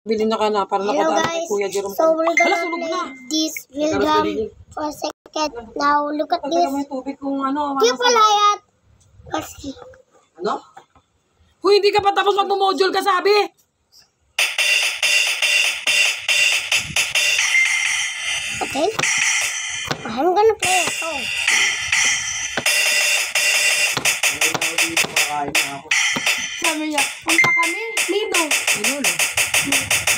Bili na ka na para nakadaan kay Kuya Jerome. So we're gonna sunog play na. this rhythm for a second. Now look at this. May tubig kung ano. People hayat. Ano? Huy, hindi ka pa tapos mag-module ka, sabi. Okay. I'm gonna play a song. Sabi niya, punta kami. Nino. Lolo.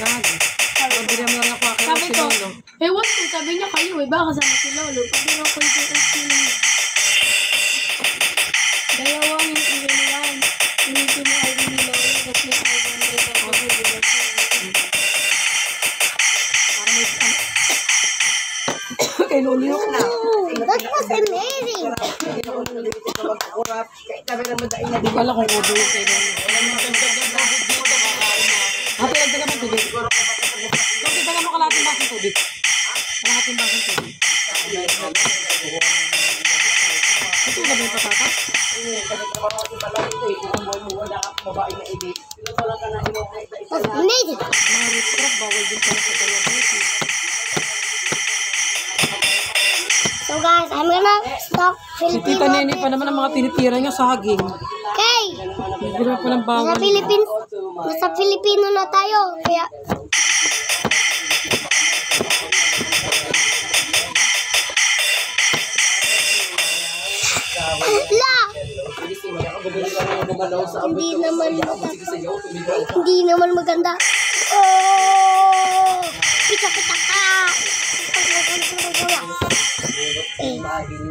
Gago. Pabili mo na ako akin Sabi si ko, Lolo. ewan ko, sabi niya kayo eh. Baka kasama si Lolo. Pwede na ko yung sino niya. Dalawang yan. Hindi mo ID ni Lolo. Tapos may ID ni Lolo. Para may... Kay Lolo yun na. That was amazing. Hindi ko alam kung udo yung kay Lolo. Ate, nagdaga mo tubig. Bakit daga mo kalating basong tubig? Kalating basong tubig. Ito na ba yung patatas? That's amazing. Mga root crop, bawal din pala sa diabetes. So guys, I'm gonna stop Si Tita Filipino. Nene pa naman ang mga tinitira niya sa haging. Okay. Hindi pa lang bawal. Nasa Filipino na tayo. Kaya la! Hindi naman maganda. Oh! Pita-pita ka! Eh.